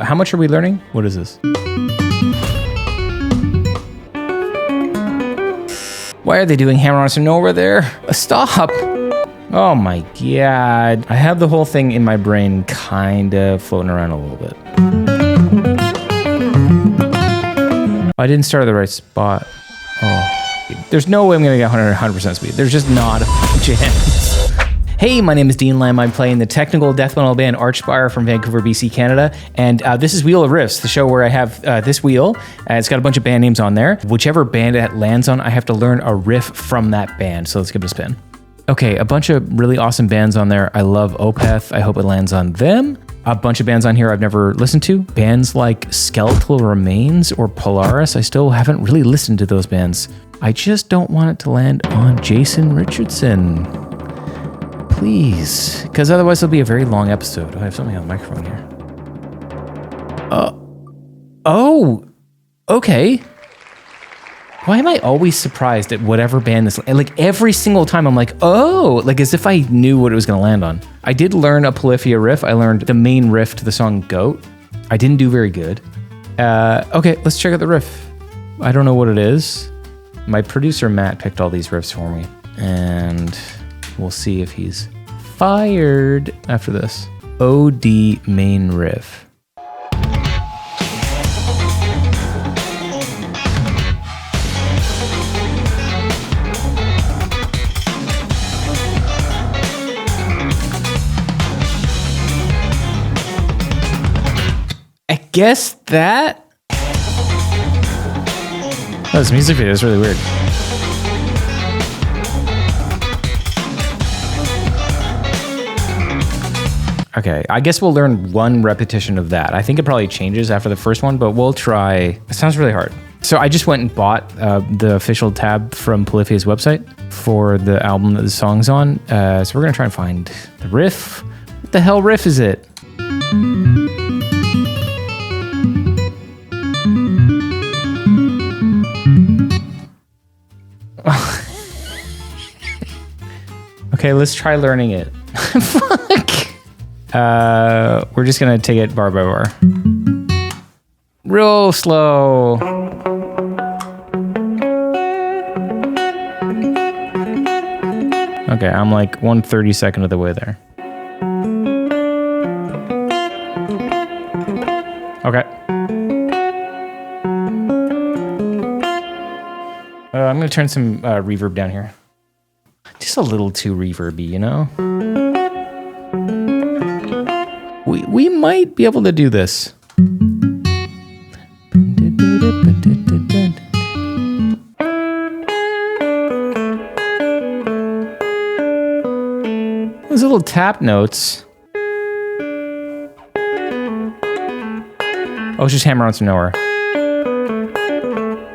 How much are we learning? What is this? Why are they doing Hammer on Some Nowhere there? Stop! Oh my god. I have the whole thing in my brain kind of floating around a little bit. I didn't start at the right spot. Oh. There's no way I'm gonna get 100% speed. There's just not a chance. Hey, my name is Dean Lamb. I'm playing the technical death metal band Archspire from Vancouver, BC, Canada. And this is Wheel of Riffs, the show where I have this wheel. It's got a bunch of band names on there. Whichever band it lands on, I have to learn a riff from that band. So let's give it a spin. Okay, a bunch of really awesome bands on there. I love Opeth. I hope it lands on them. A bunch of bands on here I've never listened to. Bands like Skeletal Remains or Polaris. I still haven't really listened to those bands. I just don't want it to land on Jason Richardson. Please, because otherwise it'll be a very long episode. Oh, I have something on the microphone here. Oh, okay. Why am I always surprised at whatever band this, like every single time I'm like, oh, like as if I knew what it was gonna land on. I did learn a Polyphia riff. I learned the main riff to the song Goat. I didn't do very good. Okay, let's check out the riff. I don't know what it is. My producer Matt picked all these riffs for me, and we'll see if he's fired after this. OD main riff. I guess that. Oh, this music video is really weird. Okay, I guess we'll learn one repetition of that. I think it probably changes after the first one, but we'll try. It sounds really hard. So I just went and bought the official tab from Polyphia's website for the album that the song's on. So we're gonna try and find the riff. What the hell riff is it? Okay, let's try learning it. Fuck. We're just gonna take it bar by bar. Real slow. Okay, I'm like 1/32 of the way there. Okay. I'm gonna turn some reverb down here. Just a little too reverby, you know? We might be able to do this. Those little tap notes. Oh, it's just Hammer on Some Nowhere.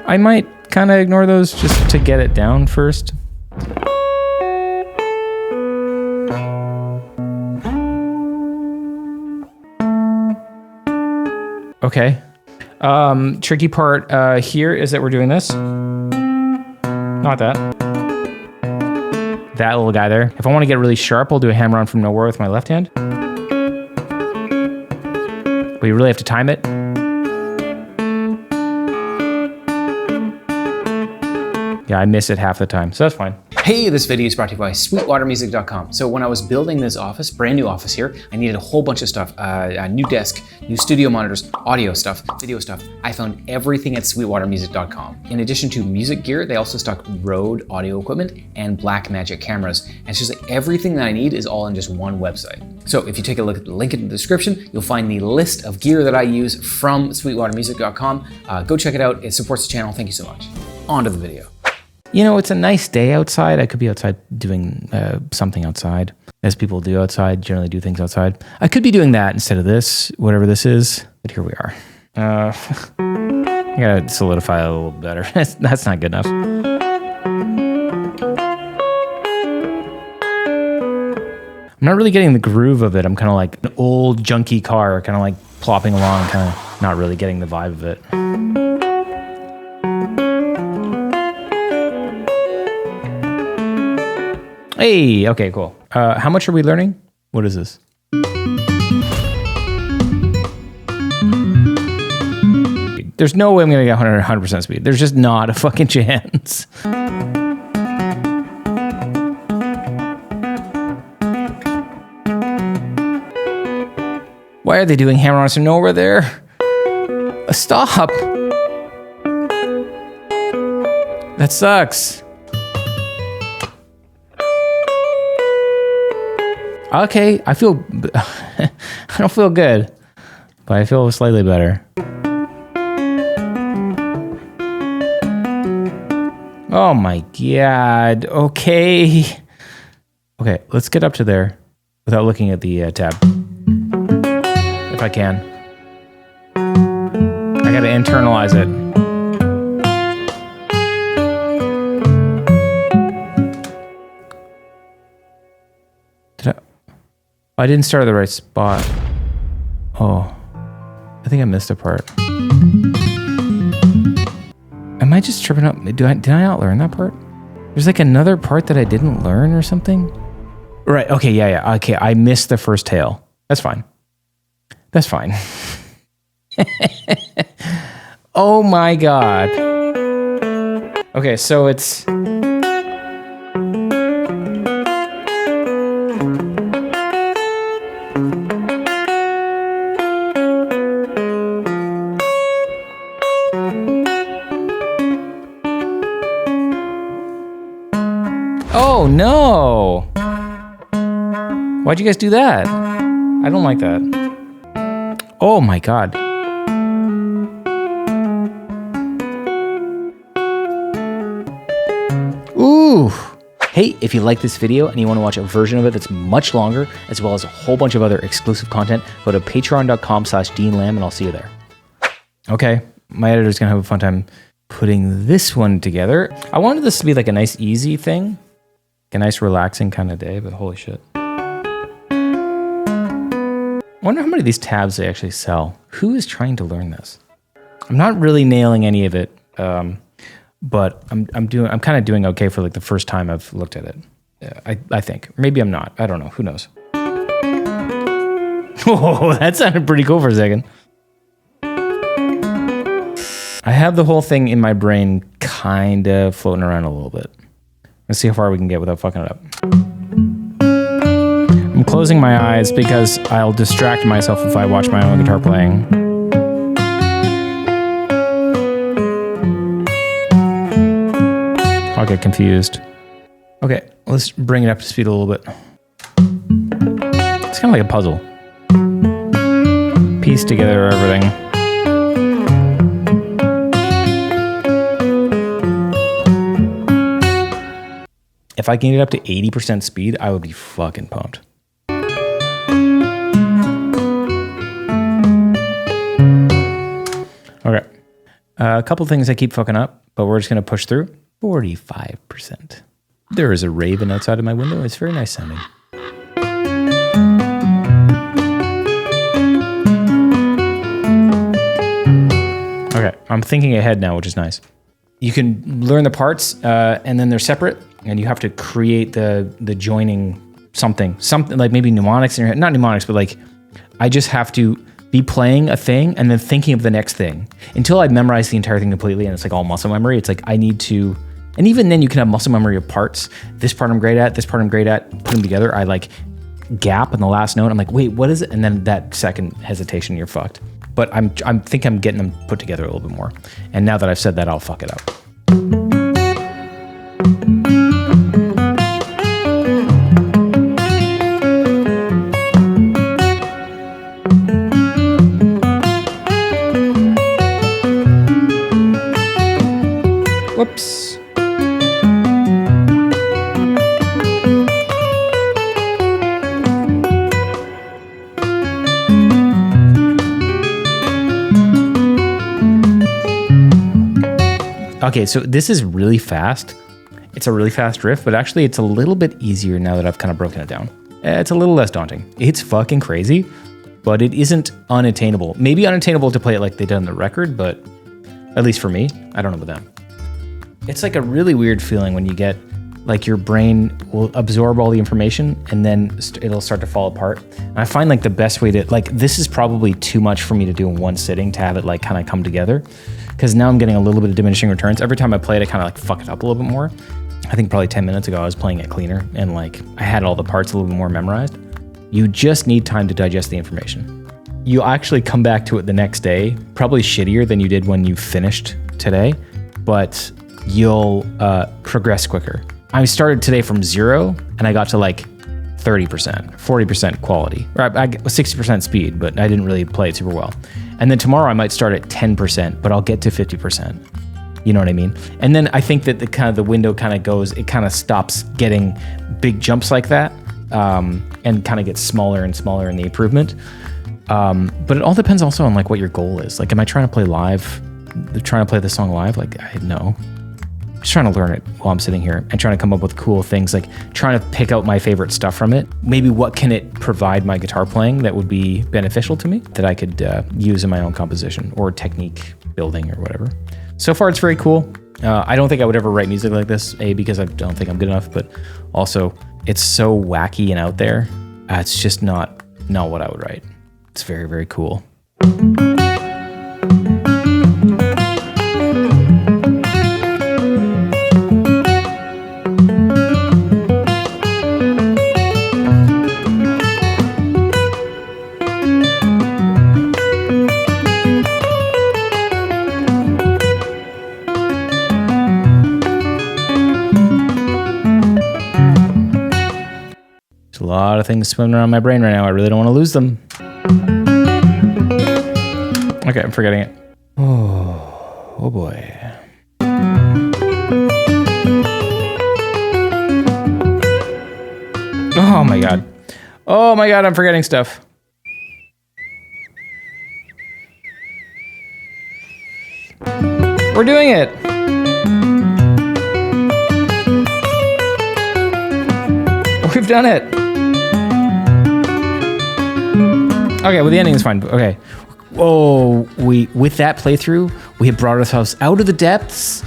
I might kind of ignore those just to get it down first. Okay. Tricky part here is that we're doing this. Not that. That little guy there. If I want to get really sharp, I'll do a Hammer on From Nowhere with my left hand. But you really have to time it. Yeah, I miss it half the time, so that's fine. Hey, this video is brought to you by sweetwatermusic.com. So when I was building this office, brand new office here, I needed a whole bunch of stuff. A new desk, new studio monitors, audio stuff, video stuff. I found everything at sweetwatermusic.com. In addition to music gear, they also stock Rode audio equipment and Blackmagic cameras. And it's just like everything that I need is all in just one website. So if you take a look at the link in the description, you'll find the list of gear that I use from sweetwatermusic.com. Go check it out. It supports the channel. Thank you so much. On to the video. You know, it's a nice day outside. I could be outside doing something outside, as people do outside, generally do things outside. I could be doing that instead of this, whatever this is, but here we are. I gotta solidify it a little better. That's not good enough. I'm not really getting the groove of it. I'm kind of like an old junky car, kind of like plopping along, kind of not really getting the vibe of it. Hey, okay, cool. How much are we learning? What is this? There's no way I'm gonna get 100% speed. There's just not a fucking chance. Why are they doing hammer on us from nowhere there? Stop. That sucks. Okay, I feel, I don't feel good, but I feel slightly better. Oh my God, okay. Okay, let's get up to there without looking at the tab. If I can. I gotta internalize it. I didn't start at the right spot. Oh, I think I missed a part. Am I just tripping up? Did I not learn that part? There's like another part that I didn't learn or something? Right, okay, yeah. Okay, I missed the first tail. That's fine. That's fine. Oh my God. Okay, so it's... Oh no! Why'd you guys do that? I don't like that. Oh my God. Ooh. Hey, if you like this video and you want to watch a version of it that's much longer, as well as a whole bunch of other exclusive content, go to patreon.com/DeanLamb and I'll see you there. Okay, my editor's gonna have a fun time putting this one together. I wanted this to be like a nice easy thing. A nice relaxing kind of day, but holy shit. I wonder how many of these tabs they actually sell. Who is trying to learn this? I'm not really nailing any of it, but I'm kind of doing okay for like the first time I've looked at it. I think. Maybe I'm not. I don't know. Who knows? Oh, that sounded pretty cool for a second. I have the whole thing in my brain kind of floating around a little bit. Let's see how far we can get without fucking it up. I'm closing my eyes because I'll distract myself if I watch my own guitar playing. I'll get confused. Okay, let's bring it up to speed a little bit. It's kind of like a puzzle. Piece together everything. If I can get it up to 80% speed, I would be fucking pumped. Okay. A couple things I keep fucking up, but we're just going to push through. 45%. There is a raven outside of my window. It's very nice sounding. Okay, I'm thinking ahead now, which is nice. You can learn the parts, and then they're separate, and you have to create the joining something like maybe mnemonics in your head. Not mnemonics, but like I just have to be playing a thing and then thinking of the next thing until I memorize the entire thing completely, and it's like all muscle memory. It's like I need to, and even then you can have muscle memory of parts. This part I'm great at, this part I'm great at. Put them together, I like gap in the last note. I'm like, wait, what is it? And then that second hesitation, you're fucked. But I think I'm getting them put together a little bit more. And now that I've said that, I'll fuck it up. Whoops. Okay, so this is really fast. It's a really fast riff, but actually it's a little bit easier now that I've kind of broken it down. It's a little less daunting. It's fucking crazy, but it isn't unattainable. Maybe unattainable to play it like they did on the record, but at least for me, I don't know about them. It's like a really weird feeling when you get like your brain will absorb all the information and then it'll start to fall apart. And I find like the best way to, like, this is probably too much for me to do in one sitting to have it like kind of come together. Because now I'm getting a little bit of diminishing returns. Every time I play it, I kind of like fuck it up a little bit more. I think probably 10 minutes ago, I was playing it cleaner and like I had all the parts a little bit more memorized. You just need time to digest the information. You'll actually come back to it the next day, probably shittier than you did when you finished today, but you'll progress quicker. I started today from 0 and I got to like 30%, 40% quality, or I 60% speed, but I didn't really play it super well. And then tomorrow I might start at 10%, but I'll get to 50%. You know what I mean? And then I think that the window kind of goes, it kind of stops getting big jumps like that, and kind of gets smaller and smaller in the improvement. But it all depends also on like what your goal is. Like, am I trying to play live, trying to play the song live? Like, no. Just trying to learn it while I'm sitting here and trying to come up with cool things, like trying to pick out my favorite stuff from it. Maybe what can it provide my guitar playing that would be beneficial to me that I could use in my own composition or technique building or whatever. So far, it's very cool. I don't think I would ever write music like this, A, because I don't think I'm good enough, but also it's so wacky and out there. It's just not what I would write. It's very, very cool. A lot of things swimming around my brain right now. I really don't want to lose them. Okay, I'm forgetting it. Oh boy. Oh my god. Oh my god, I'm forgetting stuff. We're doing it. We've done it. Okay, well the ending is fine. Okay. Whoa, with that playthrough, we had brought ourselves out of the depths.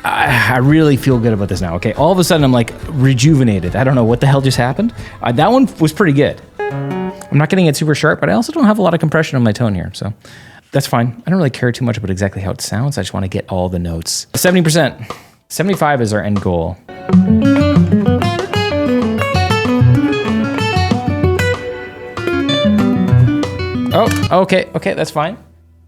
I really feel good about this now. Okay, all of a sudden I'm like rejuvenated. I don't know what the hell just happened. That one was pretty good. I'm not getting it super sharp, but I also don't have a lot of compression on my tone here, so that's fine. I don't really care too much about exactly how it sounds. I just want to get all the notes. 70%. 75 is our end goal. Oh, okay, that's fine.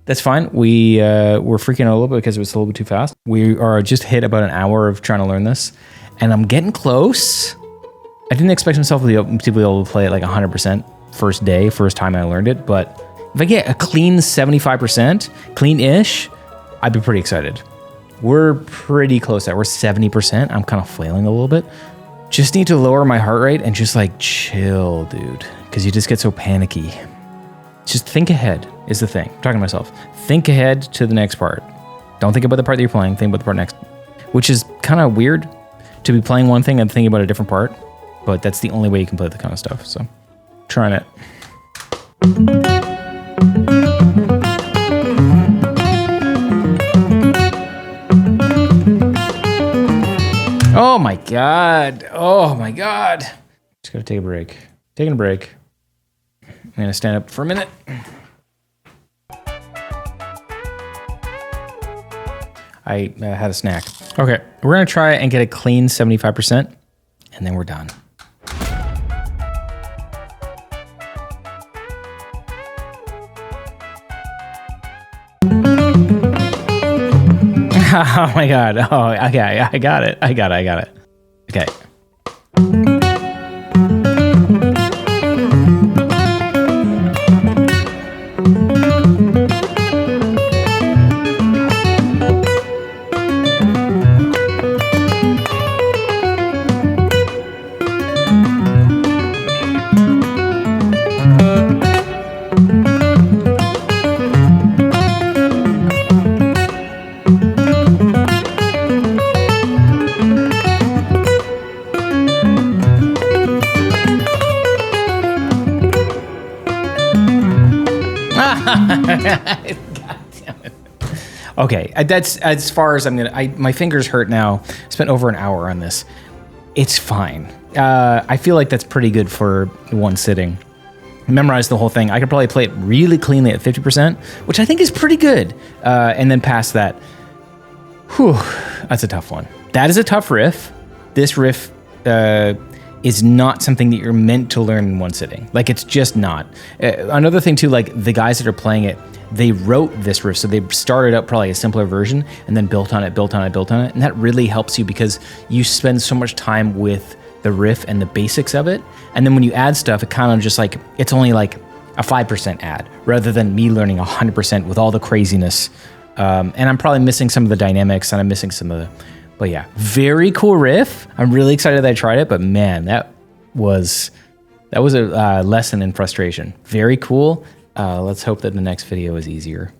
That's fine. We were freaking out a little bit because it was a little bit too fast. We are just hit about an hour of trying to learn this, and I'm getting close. I didn't expect myself to be able to play it like 100% first time I learned it, but if I get a clean 75%, clean-ish, I'd be pretty excited. We're pretty close to that. We're 70%. I'm kind of flailing a little bit. Just need to lower my heart rate and just like chill, dude, because you just get so panicky. Just think ahead is the thing. I'm talking to myself. Think ahead to the next part. Don't think about the part that you're playing. Think about the part next, which is kind of weird to be playing one thing and thinking about a different part, but that's the only way you can play the kind of stuff. So, trying it. Oh my god. Oh my god. Just gotta take a break. Taking a break. I'm gonna stand up for a minute. I had a snack. Okay, we're gonna try and get a clean 75%, and then we're done. Oh my god. Oh, okay, I got it. Okay. God damn it. Okay, that's as far as I'm gonna. My fingers hurt now. Spent over an hour on this. it's fine. I feel like that's pretty good for one sitting. Memorize the whole thing. I could probably play it really cleanly at 50%, which I think is pretty good. And then past that, whew, that's a tough one. That is a tough riff. This riff is not something that you're meant to learn in one sitting. Like, it's just not. Another thing too, like the guys that are playing it, they wrote this riff, so they started out probably a simpler version and then built on it. And that really helps you because you spend so much time with the riff and the basics of it. And then when you add stuff, it kind of just like, it's only like a 5% add rather than me learning 100% with all the craziness. And I'm probably missing some of the dynamics and I'm missing some of the, but yeah, very cool riff. I'm really excited that I tried it, but man, that was a lesson in frustration. Very cool. Let's hope that the next video is easier.